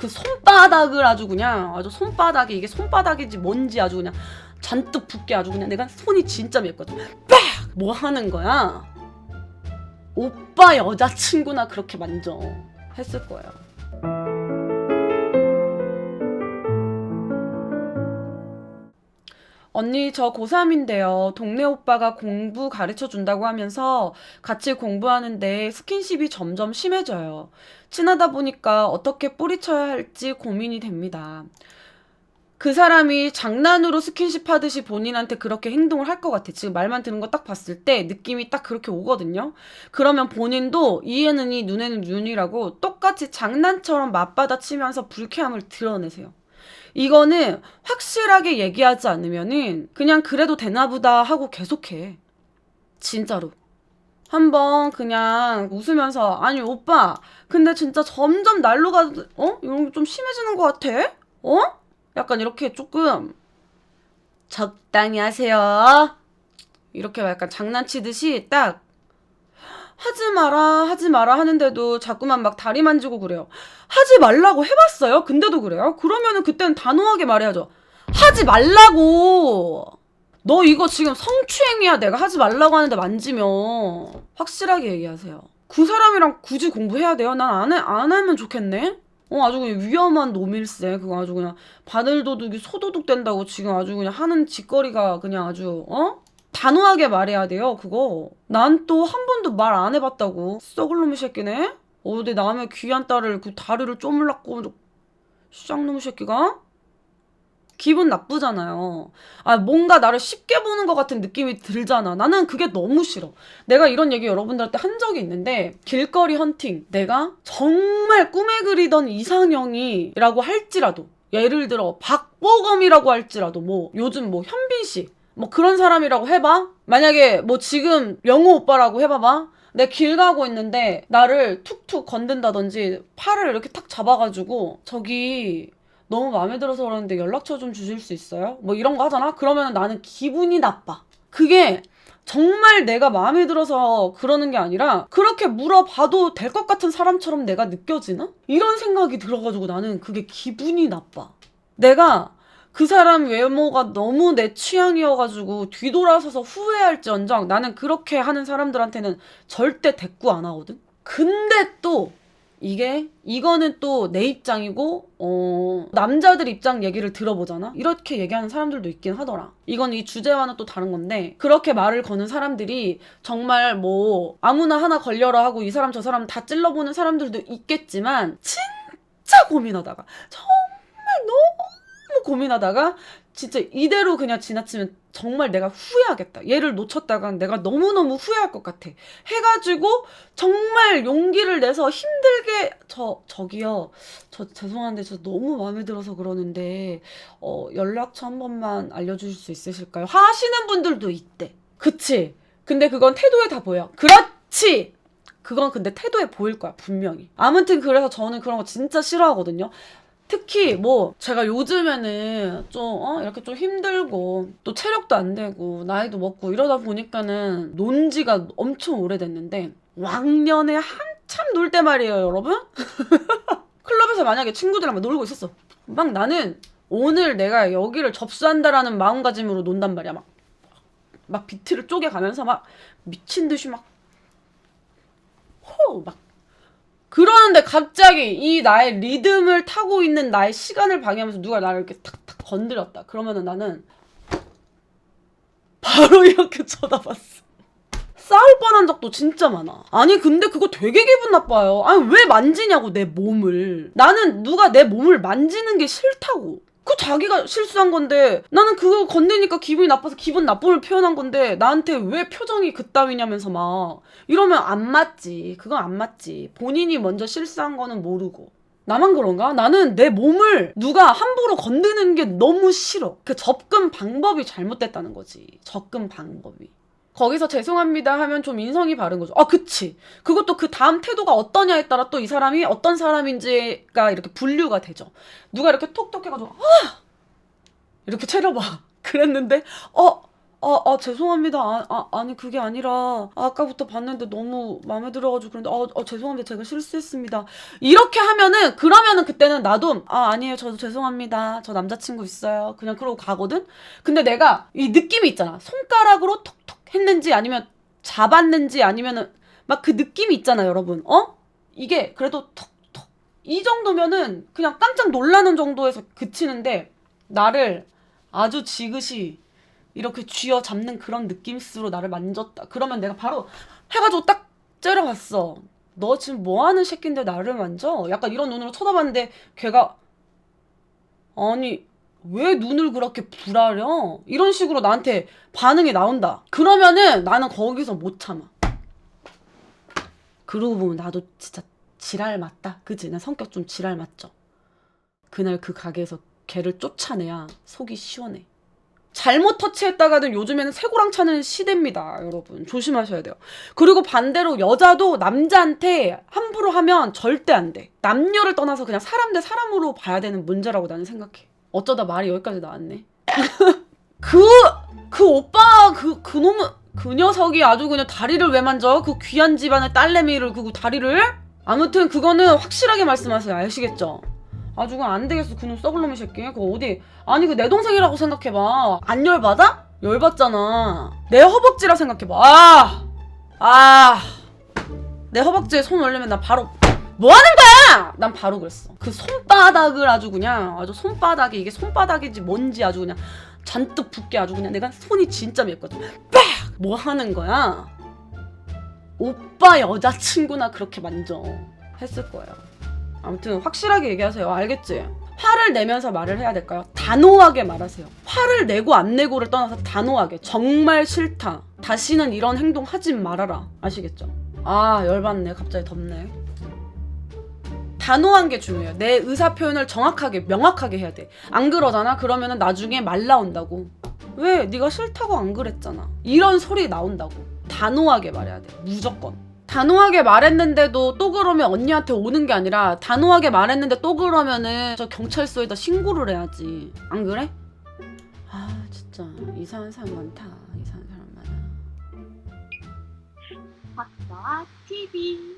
그 손바닥을 아주 그냥 아주 손바닥이 이게 손바닥인지 뭔지 아주 그냥 잔뜩 붓게 아주 그냥 내가 손이 진짜 맵거든. 빡! 뭐 하는 거야? 오빠 여자친구나 그렇게 만져 했을 거예요. 언니 저 고3인데요. 동네 오빠가 공부 가르쳐 준다고 하면서 같이 공부하는데 스킨십이 점점 심해져요. 친하다 보니까 어떻게 뿌리쳐야 할지 고민이 됩니다. 그 사람이 장난으로 스킨십 하듯이 본인한테 그렇게 행동을 할 것 같아. 지금 말만 듣는 거 딱 봤을 때 느낌이 딱 그렇게 오거든요. 그러면 본인도 이에는 이 눈에는 눈이라고 똑같이 장난처럼 맞받아치면서 불쾌함을 드러내세요. 이거는 확실하게 얘기하지 않으면은 그냥 그래도 되나보다 하고 계속해. 진짜로. 한번 그냥 웃으면서 아니 오빠 근데 진짜 점점 날로 가 이런 게 좀 심해지는 것 같아? 약간 이렇게 조금 적당히 하세요. 이렇게 약간 장난치듯이 딱 하지 마라 하는데도 자꾸만 막 다리 만지고 그래요. 하지 말라고 해봤어요? 근데도 그래요? 그러면은 그때는 단호하게 말해야죠. 하지 말라고! 너 이거 지금 성추행이야. 내가 하지 말라고 하는데 만지면. 확실하게 얘기하세요. 그 사람이랑 굳이 공부해야 돼요? 난 안 하면 좋겠네? 아주 그냥 위험한 놈일세. 그거 아주 그냥 바늘도둑이 소도둑 된다고 지금 아주 그냥 하는 짓거리가 그냥 아주, 단호하게 말해야 돼요, 그거. 난 또 한 번도 말 안 해봤다고. 썩을 놈의 새끼네? 어디 남의 귀한 딸을 그 다리를 쪼물락고, 쌍놈의 새끼가? 기분 나쁘잖아요. 뭔가 나를 쉽게 보는 것 같은 느낌이 들잖아. 나는 그게 너무 싫어. 내가 이런 얘기 여러분들한테 한 적이 있는데, 길거리 헌팅. 내가 정말 꿈에 그리던 이상형이라고 할지라도, 예를 들어 박보검이라고 할지라도, 요즘 현빈 씨. 그런 사람이라고 해봐. 만약에 지금 영호 오빠라고 해봐봐. 내 길 가고 있는데 나를 툭툭 건든다든지 팔을 이렇게 탁 잡아가지고 저기 너무 마음에 들어서 그러는데 연락처 좀 주실 수 있어요? 이런 거 하잖아? 그러면 나는 기분이 나빠. 그게 정말 내가 마음에 들어서 그러는 게 아니라 그렇게 물어봐도 될 것 같은 사람처럼 내가 느껴지나? 이런 생각이 들어가지고 나는 그게 기분이 나빠. 내가 그 사람 외모가 너무 내 취향이어가지고 뒤돌아서서 후회할지언정 나는 그렇게 하는 사람들한테는 절대 대꾸 안 하거든? 근데 또 이거는 또 내 입장이고 남자들 입장 얘기를 들어보잖아? 이렇게 얘기하는 사람들도 있긴 하더라. 이건 이 주제와는 또 다른 건데 그렇게 말을 거는 사람들이 정말 아무나 하나 걸려라 하고 이 사람 저 사람 다 찔러보는 사람들도 있겠지만 진짜 고민하다가 정말 너무 고민하다가 진짜 이대로 그냥 지나치면 정말 내가 후회하겠다. 얘를 놓쳤다간 내가 너무너무 후회할 것 같아. 해가지고 정말 용기를 내서 힘들게 저기요. 저 죄송한데 저 너무 마음에 들어서 그러는데 연락처 한 번만 알려주실 수 있으실까요? 하시는 분들도 있대. 그치? 근데 그건 태도에 다 보여. 그렇지! 그건 근데 태도에 보일 거야 분명히. 아무튼 그래서 저는 그런 거 진짜 싫어하거든요. 특히 제가 요즘에는 좀 이렇게 좀 힘들고 또 체력도 안 되고 나이도 먹고 이러다 보니까는 논 지가 엄청 오래됐는데 왕년에 한참 놀 때 말이에요 여러분. 클럽에서 만약에 친구들이랑 막 놀고 있었어. 막 나는 오늘 내가 여기를 접수한다라는 마음가짐으로 논단 말이야. 막 비트를 쪼개가면서 막 미친 듯이 막 그러는데 갑자기 이 나의 리듬을 타고 있는 나의 시간을 방해하면서 누가 나를 이렇게 탁탁 건드렸다. 그러면은 나는 바로 이렇게 쳐다봤어. 싸울 뻔한 적도 진짜 많아. 아니 근데 그거 되게 기분 나빠요. 왜 만지냐고 내 몸을. 나는 누가 내 몸을 만지는 게 싫다고. 그 자기가 실수한 건데 나는 그거 건드니까 기분이 나빠서 기분 나쁨을 표현한 건데 나한테 왜 표정이 그따위냐면서 막 이러면 안 맞지. 그건 안 맞지. 본인이 먼저 실수한 거는 모르고. 나만 그런가? 나는 내 몸을 누가 함부로 건드는 게 너무 싫어. 그 접근 방법이 잘못됐다는 거지. 접근 방법이. 거기서 죄송합니다 하면 좀 인성이 바른 거죠. 그치. 그것도 그 다음 태도가 어떠냐에 따라 또 이 사람이 어떤 사람인지가 이렇게 분류가 되죠. 누가 이렇게 톡톡 해가지고 이렇게 채려봐. 그랬는데 죄송합니다. 아니, 그게 아니라, 아까부터 봤는데 너무 마음에 들어가지고 그런데, 죄송합니다. 제가 실수했습니다. 이렇게 하면은, 그러면은 그때는 나도, 아니에요. 저도 죄송합니다. 저 남자친구 있어요. 그냥 그러고 가거든? 근데 내가 이 느낌이 있잖아. 손가락으로 톡톡 했는지 아니면 잡았는지 아니면은, 막 그 느낌이 있잖아, 여러분. 이게 그래도 톡톡. 이 정도면은 그냥 깜짝 놀라는 정도에서 그치는데, 나를 아주 지그시 이렇게 쥐어잡는 그런 느낌으로 나를 만졌다. 그러면 내가 바로 해가지고 딱 째려봤어. 너 지금 뭐하는 새끼인데 나를 만져? 약간 이런 눈으로 쳐다봤는데 걔가 아니 왜 눈을 그렇게 부라려? 이런 식으로 나한테 반응이 나온다. 그러면은 나는 거기서 못 참아. 그러고 보면 나도 진짜 지랄 맞다. 그치? 나 성격 좀 지랄 맞죠? 그날 그 가게에서 걔를 쫓아내야 속이 시원해. 잘못 터치했다가는 요즘에는 쇠고랑 차는 시대입니다, 여러분. 조심하셔야 돼요. 그리고 반대로 여자도 남자한테 함부로 하면 절대 안 돼. 남녀를 떠나서 그냥 사람 대 사람으로 봐야 되는 문제라고 나는 생각해. 어쩌다 말이 여기까지 나왔네. 그 오빠, 그 녀석이 아주 그냥 다리를 왜 만져? 그 귀한 집안의 딸내미를, 그 다리를? 아무튼 그거는 확실하게 말씀하세요. 아시겠죠? 아주 그냥 안 되겠어. 그놈 썩을 놈의 새끼. 그거 어디 아니 그 내 동생이라고 생각해봐. 안 열받아? 열받잖아. 내 허벅지라 생각해봐. 내 허벅지에 손 올리면 나 바로 뭐 하는 거야? 난 바로 그랬어. 그 손바닥을 아주 그냥 아주 손바닥이 이게 손바닥인지 뭔지 아주 그냥 잔뜩 붓게 아주 그냥 내가 손이 진짜 맵거든. 빡! 뭐 하는 거야? 오빠 여자친구나 그렇게 만져 했을 거예요. 아무튼 확실하게 얘기하세요. 알겠지? 화를 내면서 말을 해야 될까요? 단호하게 말하세요. 화를 내고 안 내고를 떠나서 단호하게. 정말 싫다. 다시는 이런 행동 하지 말아라. 아시겠죠? 열받네. 갑자기 덥네. 단호한 게 중요해요. 내 의사 표현을 정확하게 명확하게 해야 돼. 안 그러잖아? 그러면은 나중에 말 나온다고. 왜? 네가 싫다고 안 그랬잖아. 이런 소리 나온다고. 단호하게 말해야 돼. 무조건. 단호하게 말했는데도 또 그러면 언니한테 오는 게 아니라 단호하게 말했는데 또 그러면은 저 경찰서에다 신고를 해야지. 안 그래? 진짜 이상한 사람 많다. 이상한 사람 많아. 박서아 TV